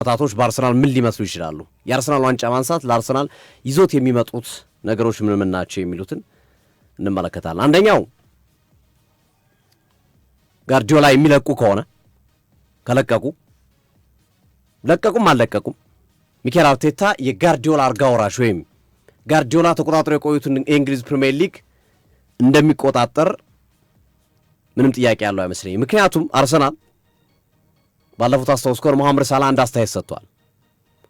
አመታቶች በአርሰናል ምን ሊመስሉ ይችላሉ? የአርሰናል ዋንጫ ማንሳት ለአርሰናል ይዞት የሚመጡት ነገሮች ምን ናቸው የሚሉትን እንመለከታለን። አንደኛው ጋርዲዮላ የሚለቁ ከሆነ ለቀቁም አልለቀቁም ሚኬል አርቴታ የጋርዲዮላ አልጋ ወራሽ ወይም ጋርዲዮላ ተቆጣጥሮ የቆዩትን የእንግሊዝ ፕሪሚየር ሊግ እንደሚቆጣጠር ምንም ጥያቄ ያለው አይመስለኝም። ምክንያቱም አርሰናል ባለፉት አስተውስ ኮር መሐመድ ሳላ አንድ አስተያየት ሰጥቷል።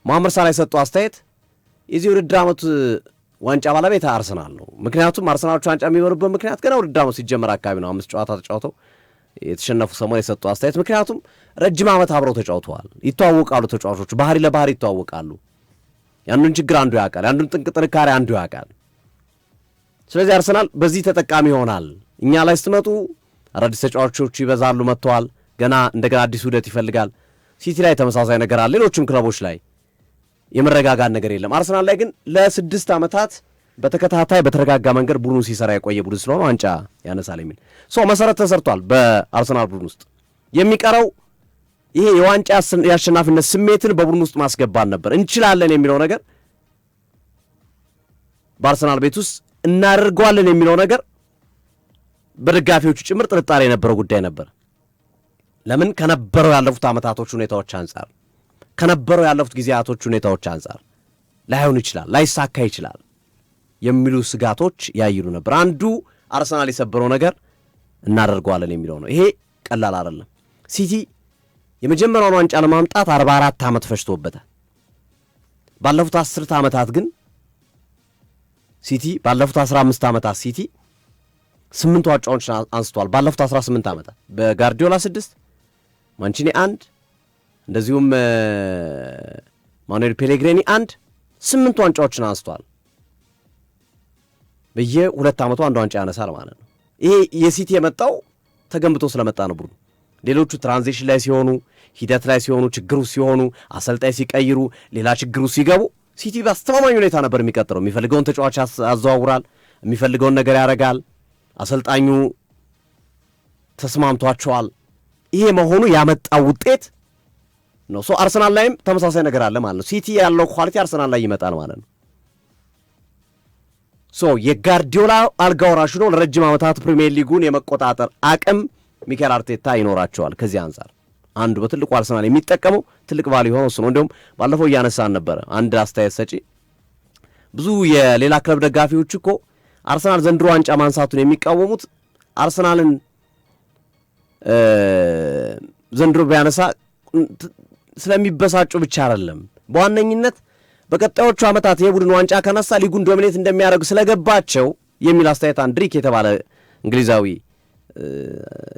መሐመድ ሳላ የሰጠው አስተያየት የዚህ ውድድር ዓመት ዋንጫ ባለቤት አርሰናል ነው። ምክንያቱም አርሰናሎች ዋንጫ የሚበሩበት ምክንያት ገና ውድድር ዓመት ሲጀመር አካባቢ ነው። 5 ጨዋታ ተጫውተው የተሸነፉ ሰሞን የሰጠው አስተያየት ምክንያቱም ረጅም ዓመት አብረው ተጫውተዋል፣ ይተዋወቃሉ፣ ተጫዋቾች ባህሪ ለባህሪ ይተዋወቃሉ። ያንዱን ችግር አንዱ ያውቃል፣ ያንዱን ጥንካሬ አንዱ ያውቃል። ስለዚህ አርሰናል በዚህ ተጠቃሚ ይሆናል። እኛ ላይ ስትመጡ አዳዲስ ተጫዋቾች ይበዛሉ፣ መጥተዋል። ገና እንደገና አዲስ ውህደት ይፈልጋል። ሲቲ ላይ ተመሳሳይ ነገር አለ፣ ሌሎችም ክለቦች ላይ የመረጋጋት ነገር የለም። አርሰናል ላይ ግን ለ6 ዓመታት በተከታታይ በተረጋጋ መንገድ ቡድኑ ሲሰራ የቆየ ቡድን ስለሆነ ዋንጫ ያነሳል የሚል መሰረት ተሰርቷል በአርሰናል ቡድን ውስጥ። የሚቀረው ይሄ የዋንጫ የአሸናፊነት ስሜትን በቡድን ውስጥ ማስገባን ነበር። እንችላለን የሚለው ነገር በአርሰናል ቤት ውስጥ እናደርገዋለን የሚለው ነገር በደጋፊዎቹ ጭምር ጥርጣሬ የነበረው ጉዳይ ነበር። ለምን? ከነበረው ያለፉት ዓመታቶች ሁኔታዎች አንጻር፣ ከነበረው ያለፉት ጊዜያቶች ሁኔታዎች አንጻር ላይሆን ይችላል፣ ላይሳካ ይችላል የሚሉ ስጋቶች ያይሉ ነበር። አንዱ አርሰናል የሰበረው ነገር እናደርገዋለን የሚለው ነው። ይሄ ቀላል አይደለም። ሲቲ የመጀመሪያውን ዋንጫ ለማምጣት 44 ዓመት ፈጅቶበታል። ባለፉት 10 ዓመታት ግን ሲቲ ባለፉት 15 ዓመታት ሲቲ 8 ዋንጫዎችን አንስቷል። ባለፉት 18 ዓመታት በጋርዲዮላ 6 ማንቺኒ 1 እንደዚሁም ማኑኤል ፔሌግሪኒ 8 ዋንጫዎችን አንስቷል። በየ2 ዓመቱ አንድ ዋንጫ ያነሳል ማለት ነው። ይሄ የሲቲ የመጣው ተገንብቶ ስለመጣ ነው። ቡድኑ ሌሎቹ ትራንዚሽን ላይ ሲሆኑ፣ ሂደት ላይ ሲሆኑ፣ ችግሩ ሲሆኑ፣ አሰልጣኝ ሲቀይሩ፣ ሌላ ችግሩ ሲገቡ ሲቲ በአስተማማኝ ሁኔታ ነበር የሚቀጥለው። የሚፈልገውን ተጫዋች ያዘዋውራል፣ የሚፈልገውን ነገር ያደርጋል። አሰልጣኙ ተስማምቷቸዋል። ይሄ መሆኑ ያመጣው ውጤት ነው። አርሰናል ላይም ተመሳሳይ ነገር አለ ማለት ነው። ሲቲ ያለው ኳሊቲ አርሰናል ላይ ይመጣል ማለት ነው። የጋርዲዮላ አልጋ ወራሽ ነው። ለረጅም ዓመታት ፕሪሚየር ሊጉን የመቆጣጠር አቅም ሚኬል አርቴታ ይኖራቸዋል። ከዚህ አንጻር አንዱ በትልቁ አርሰናል የሚጠቀመው ትልቅ ቫልዩ ሆኖ እሱ ነው። እንዲሁም ባለፈው እያነሳን ነበረ አንድ አስተያየት ሰጪ ብዙ የሌላ ክለብ ደጋፊዎች እኮ አርሰናል ዘንድሮ ዋንጫ ማንሳቱን የሚቃወሙት አርሰናልን ዘንድሮ ቢያነሳ ስለሚበሳጩ ብቻ አይደለም፣ በዋነኝነት በቀጣዮቹ ዓመታት የቡድን ዋንጫ ከነሳ ሊጉን ዶሚኔት እንደሚያደርጉ ስለገባቸው የሚል አስተያየት አንድሪክ የተባለ እንግሊዛዊ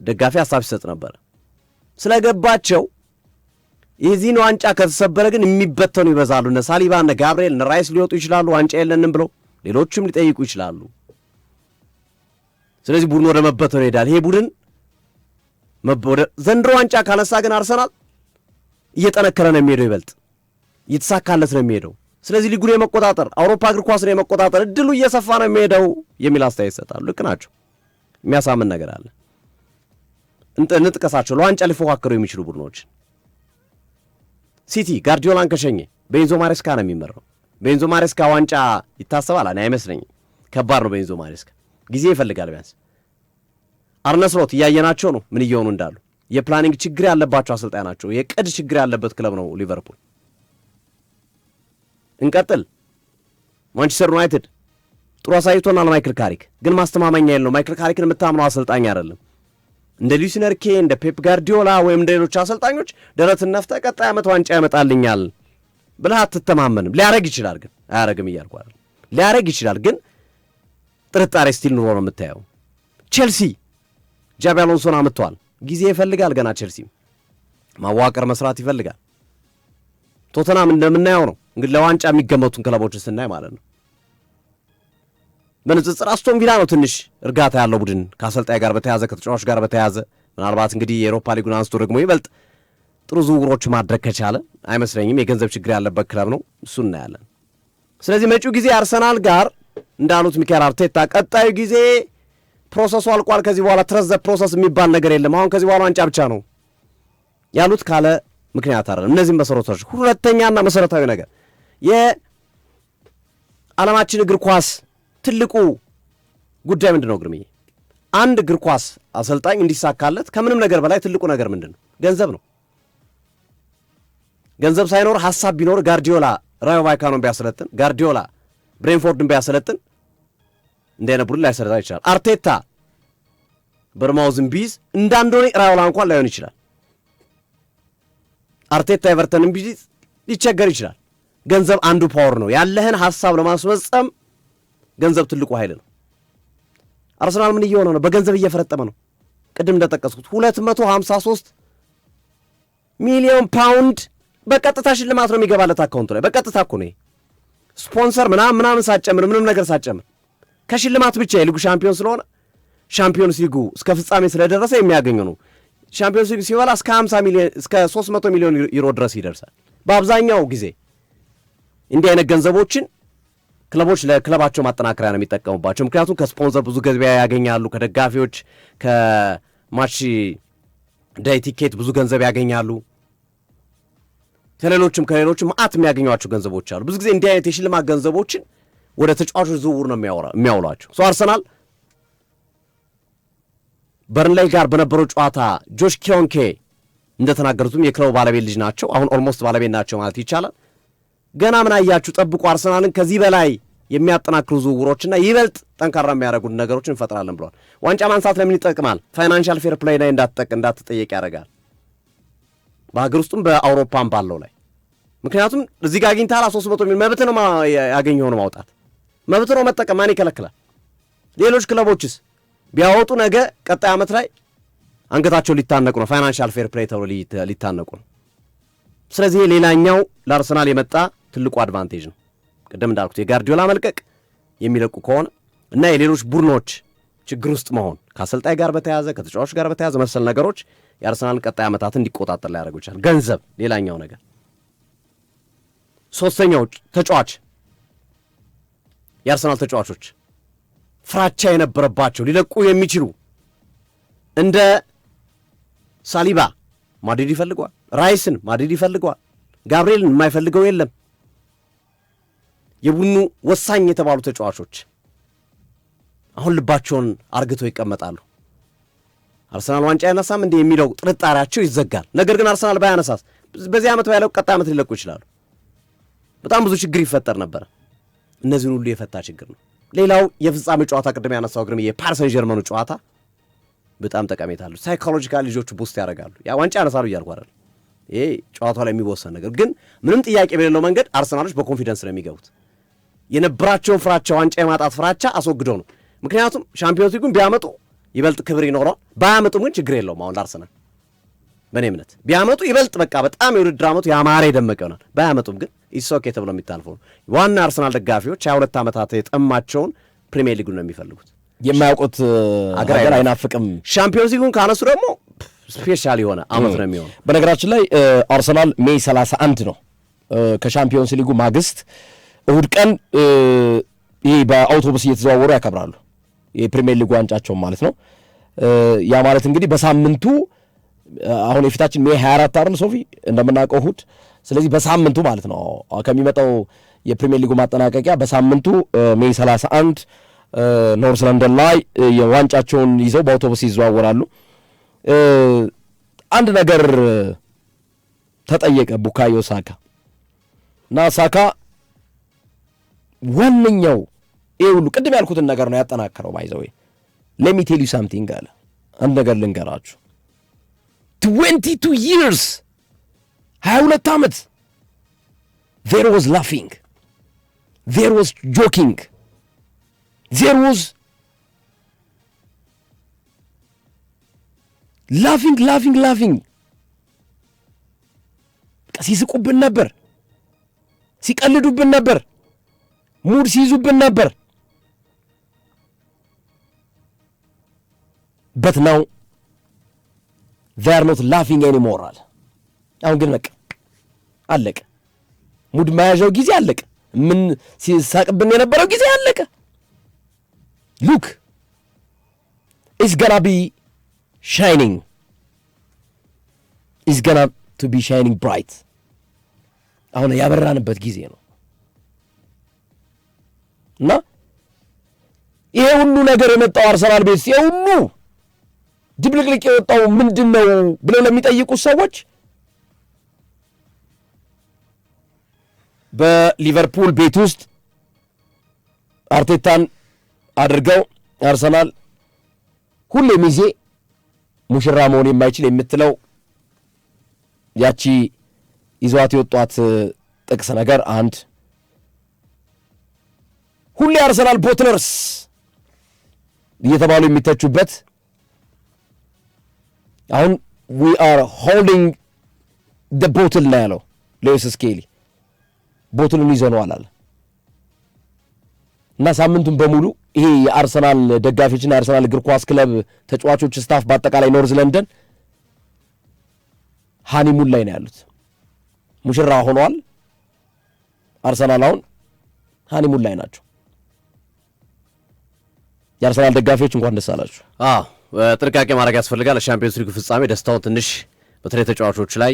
ደጋፊ ሀሳብ ሲሰጥ ነበር። ስለገባቸው የዚህን ዋንጫ ከተሰበረ ግን የሚበተኑ ይበዛሉ። እነ ሳሊባ፣ እነ ጋብርኤል፣ እነ ራይስ ሊወጡ ይችላሉ፣ ዋንጫ የለንም ብለው ሌሎችም ሊጠይቁ ይችላሉ። ስለዚህ ቡድን ወደ መበተኑ ይሄዳል። ይሄ ቡድን ወደ ዘንድሮ ዋንጫ ካነሳ ግን አርሰናል እየጠነከረ ነው የሚሄደው፣ ይበልጥ እየተሳካለት ነው የሚሄደው። ስለዚህ ሊጉን የመቆጣጠር አውሮፓ እግር ኳስን የመቆጣጠር እድሉ እየሰፋ ነው የሚሄደው የሚል አስተያየት ይሰጣሉ። ልክ ናቸው። የሚያሳምን ነገር አለ። እንጥቀሳቸው ለዋንጫ ሊፎካከሩ የሚችሉ ቡድኖች። ሲቲ ጋርዲዮላን ከሸኘ በኤንዞ ማሬስካ ነው የሚመራው። በኤንዞ ማሬስካ ዋንጫ ይታሰባል? እኔ አይመስለኝም። ከባድ ነው። በኤንዞ ማሬስካ ጊዜ ይፈልጋል። ቢያንስ አርነ ስሎት እያየናቸው ነው ምን እየሆኑ እንዳሉ። የፕላኒንግ ችግር ያለባቸው አሰልጣኝ ናቸው። የቅድ ችግር ያለበት ክለብ ነው ሊቨርፑል። እንቀጥል። ማንቸስተር ዩናይትድ ጥሩ አሳይቶናል። ማይክል ካሪክ ግን ማስተማመኛ የለው። ማይክል ካሪክን የምታምነው አሰልጣኝ አይደለም። እንደ ሉዊስ ኤንሪኬ፣ እንደ ፔፕ ጋርዲዮላ ወይም እንደ ሌሎች አሰልጣኞች ደረትን ነፍተህ ቀጣይ ዓመት ዋንጫ ያመጣልኛል ብለህ አትተማመንም። ሊያረግ ይችላል ግን አያረግም እያልኩ አይደል። ሊያረግ ይችላል ግን ጥርጣሬ ስቲል ኑሮ ነው የምታየው። ቼልሲ ጃቢ አሎንሶን አምጥቷል። ጊዜ ይፈልጋል ገና። ቼልሲ ማዋቀር መስራት ይፈልጋል። ቶተናም እንደምናየው ነው እንግዲህ ለዋንጫ የሚገመቱን ክለቦችን ስናይ ማለት ነው። በንጽጽር አስቶን ቪላ ነው ትንሽ እርጋታ ያለው ቡድን ከአሰልጣኝ ጋር በተያዘ ከተጫዋች ጋር በተያዘ ምናልባት እንግዲህ የአውሮፓ ሊጉን አንስቶ ደግሞ ይበልጥ ጥሩ ዝውውሮች ማድረግ ከቻለ አይመስለኝም። የገንዘብ ችግር ያለበት ክለብ ነው፣ እሱ እናያለን። ስለዚህ መጪው ጊዜ አርሰናል ጋር እንዳሉት ሚኬል አርቴታ ቀጣዩ ጊዜ ፕሮሰሱ አልቋል፣ ከዚህ በኋላ ትረስ ዘ ፕሮሰስ የሚባል ነገር የለም፣ አሁን ከዚህ በኋላ ዋንጫ ብቻ ነው ያሉት ካለ ምክንያት አይደለም። እነዚህም መሰረቶች ሁለተኛና መሰረታዊ ነገር የዓለማችን እግር ኳስ ትልቁ ጉዳይ ምንድን ነው ግርምዬ? አንድ እግር ኳስ አሰልጣኝ እንዲሳካለት ከምንም ነገር በላይ ትልቁ ነገር ምንድን ነው? ገንዘብ ነው። ገንዘብ ሳይኖር ሐሳብ ቢኖር ጋርዲዮላ ራዮ ቫይካኖን ቢያሰለጥን፣ ጋርዲዮላ ብሬንፎርድን ቢያሰለጥን እንዲህ አይነት ቡድን ላይሰለጥን ይችላል። አርቴታ በርማውዝን ቢይዝ እንዳንዶኒ ራዮላ እንኳን ላይሆን ይችላል። አርቴታ ኤቨርተንን ቢይዝ ሊቸገር ይችላል። ገንዘብ አንዱ ፓወር ነው። ያለህን ሐሳብ ለማስፈጸም ገንዘብ ትልቁ ኃይል ነው። አርሰናል ምን እየሆነ ነው? በገንዘብ እየፈረጠመ ነው። ቅድም እንደጠቀስኩት 253 ሚሊዮን ፓውንድ በቀጥታ ሽልማት ነው የሚገባለት አካውንቱ ላይ። በቀጥታ እኮ ነው ስፖንሰር ምናምን ሳጨምር ምንም ነገር ሳጨምር ከሽልማት ብቻ የሊጉ ሻምፒዮን ስለሆነ ሻምፒዮንስ ሊጉ እስከ ፍጻሜ ስለደረሰ የሚያገኘው ነው። ሻምፒዮንስ ሊግ ሲበላ እስከ 50 ሚሊዮን እስከ 300 ሚሊዮን ዩሮ ድረስ ይደርሳል። በአብዛኛው ጊዜ እንዲህ አይነት ገንዘቦችን ክለቦች ለክለባቸው ማጠናከሪያ ነው የሚጠቀሙባቸው። ምክንያቱም ከስፖንሰር ብዙ ገንዘብ ያገኛሉ፣ ከደጋፊዎች ከማች ዳይ ቲኬት ብዙ ገንዘብ ያገኛሉ፣ ከሌሎችም ማአት የሚያገኟቸው ገንዘቦች አሉ። ብዙ ጊዜ እንዲህ አይነት የሽልማት ገንዘቦችን ወደ ተጫዋቾች ዝውውር ነው የሚያውሏቸው። አርሰናል በርንላይ ጋር በነበረው ጨዋታ ጆሽ ኪዮንኬ እንደተናገሩትም የክለቡ ባለቤት ልጅ ናቸው። አሁን ኦልሞስት ባለቤት ናቸው ማለት ይቻላል። ገና ምን አያችሁ፣ ጠብቁ፣ አርሰናልን ከዚህ በላይ የሚያጠናክሩ ዝውውሮችና ይበልጥ ጠንካራ የሚያደርጉት ነገሮችን እንፈጥራለን ብለዋል። ዋንጫ ማንሳት ለምን ይጠቅማል? ፋይናንሻል ፌር ፕሌይ ላይ እንዳትጠየቅ ያደርጋል፣ በሀገር ውስጥም በአውሮፓም ባለው ላይ። ምክንያቱም እዚህ ጋር አግኝተሃል 300 ሚሊዮን መብት ነው ያገኘውን ማውጣት፣ መብት ነው መጠቀም፣ ማን ይከለክላል? ሌሎች ክለቦችስ ቢያወጡ ነገ ቀጣይ ዓመት ላይ አንገታቸው ሊታነቁ ነው። ፋይናንሻል ፌር ፕሌይ ተብሎ ሊታነቁ ነው። ስለዚህ ሌላኛው ለአርሰናል የመጣ ትልቁ አድቫንቴጅ ነው። ቅድም እንዳልኩት የጋርዲዮላ መልቀቅ የሚለቁ ከሆነ እና የሌሎች ቡድኖች ችግር ውስጥ መሆን ከአሰልጣኝ ጋር በተያዘ ከተጫዋቾች ጋር በተያዘ መሰል ነገሮች የአርሰናልን ቀጣይ ዓመታት እንዲቆጣጠር ሊያደርጉ ይችላል። ገንዘብ ሌላኛው ነገር። ሶስተኛው ተጫዋች የአርሰናል ተጫዋቾች ፍራቻ የነበረባቸው ሊለቁ የሚችሉ እንደ ሳሊባ ማድሪድ ይፈልገዋል፣ ራይስን ማድሪድ ይፈልገዋል፣ ጋብርኤልን የማይፈልገው የለም። የቡድኑ ወሳኝ የተባሉ ተጫዋቾች አሁን ልባቸውን አርግተው ይቀመጣሉ። አርሰናል ዋንጫ ያነሳም እንዲህ የሚለው ጥርጣሬያቸው ይዘጋል። ነገር ግን አርሰናል ባያነሳስ በዚህ ዓመት ባይለው ቀጣይ ዓመት ሊለቁ ይችላሉ። በጣም ብዙ ችግር ይፈጠር ነበር። እነዚህን ሁሉ የፈታ ችግር ነው። ሌላው የፍጻሜ ጨዋታ ቅድም ያነሳው ግርም የፓሪስ ሰን ዠርመኑ ጨዋታ በጣም ጠቀሜታ አለው። ሳይኮሎጂካል ልጆቹ ቡስት ያደርጋሉ። ያ ዋንጫ ያነሳሉ እያልኩ አይደል። ይሄ ጨዋታው ላይ የሚወሰን ነገር ግን ምንም ጥያቄ በሌለው መንገድ አርሰናሎች በኮንፊደንስ ነው የሚገቡት። የነበራቸውን ፍራቻ ዋንጫ የማጣት ፍራቻ አስወግደው ነው። ምክንያቱም ሻምፒዮንስ ሊጉን ቢያመጡ ይበልጥ ክብር ይኖረዋል። ባያመጡም ግን ችግር የለውም። አሁን ለአርሰናል በእኔ እምነት ቢያመጡ ይበልጥ በቃ በጣም የውድድር ዓመቱ ያማረ የደመቀ ይሆናል። ባያመጡም ግን ኢሶኬ ተብሎ የሚታልፈው ነው። ዋና አርሰናል ደጋፊዎች 22 ዓመታት የጠማቸውን ፕሪሚየር ሊጉን ነው የሚፈልጉት። የማያውቁት ሀገር አይናፍቅም። ሻምፒዮንስ ሊጉን ካነሱ ደግሞ ስፔሻል የሆነ ዓመት ነው የሚሆነው። በነገራችን ላይ አርሰናል ሜይ 31 ነው ከሻምፒዮንስ ሊጉ ማግስት እሁድ ቀን ይህ በአውቶቡስ እየተዘዋወሩ ያከብራሉ የፕሪሚየር ሊጉ ዋንጫቸውን ማለት ነው። ያ ማለት እንግዲህ በሳምንቱ አሁን የፊታችን ሜይ 24 አይደል ሶፊ እንደምናውቀው እሁድ። ስለዚህ በሳምንቱ ማለት ነው ከሚመጣው የፕሪሚየር ሊጉ ማጠናቀቂያ በሳምንቱ ሜይ 31 ኖርዝ ለንደን ላይ የዋንጫቸውን ይዘው በአውቶቡስ ይዘዋወራሉ። አንድ ነገር ተጠየቀ ቡካዮ ሳካ እና ሳካ ዋነኛው ይሄ ሁሉ ቅድም ያልኩትን ነገር ነው ያጠናከረው። ባይዘው let me tell you something አለ። አንድ ነገር ልንገራችሁ 22 years 22 ዓመት there was laughing, there was joking, there was laughing ሲስቁብን ነበር፣ ሲቀልዱብን ነበር፣ ሙድ ሲይዙብን ነበር። but now they are not laughing anymore አለ። አሁን ግን በቃ አለቀ። ሙድ መያዣው ጊዜ አለቀ። ምን ሲሳቅብን የነበረው ጊዜ አለቀ። look it's gonna be shining, it's gonna to be shining bright አሁን ያበራንበት ጊዜ ነው እና ይሄ ሁሉ ነገር የመጣው አርሰናል ቤት ይሄ ሁሉ ድብልቅልቅ የወጣው ምንድነው ብለው ለሚጠይቁ ሰዎች በሊቨርፑል ቤት ውስጥ አርቴታን አድርገው አርሰናል ሁሌ ሚዜ ሙሽራ መሆን የማይችል የምትለው ያቺ ይዟት የወጣት ጥቅስ ነገር አንድ ሁሌ አርሰናል ቦትለርስ እየተባሉ የሚተቹበት አሁን we are holding the bottle ነው ያለው ሉዊስ ስኬሊ ቦትሉን ይዘነዋል አለ እና ሳምንቱን በሙሉ ይሄ የአርሰናል ደጋፊዎችና የአርሰናል እግር ኳስ ክለብ ተጫዋቾች ስታፍ በአጠቃላይ ኖርዝ ለንደን ሃኒሙን ላይ ነው ያሉት ሙሽራ ሆነዋል አርሰናል አሁን ሃኒሙን ላይ ናቸው የአርሰናል ደጋፊዎች እንኳን ደስ አላችሁ ጥንቃቄ ማድረግ ያስፈልጋል ለሻምፒዮንስ ሊግ ፍጻሜ ደስታውን ትንሽ በተለይ ተጫዋቾች ላይ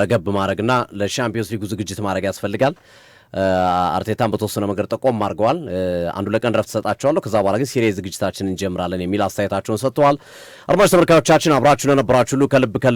ረገብ ማድረግና ለሻምፒዮንስ ሊግ ዝግጅት ማድረግ ያስፈልጋል አርቴታን በተወሰነ መንገድ ጠቆም አድርገዋል አንዱ ለቀን ረፍት ሰጣቸዋለሁ ከዛ በኋላ ግን ሲሪየስ ዝግጅታችንን እንጀምራለን የሚል አስተያየታቸውን ሰጥተዋል አድማጭ ተመልካቾቻችን አብራችሁ ለነበራችሁ ሁሉ ከልብ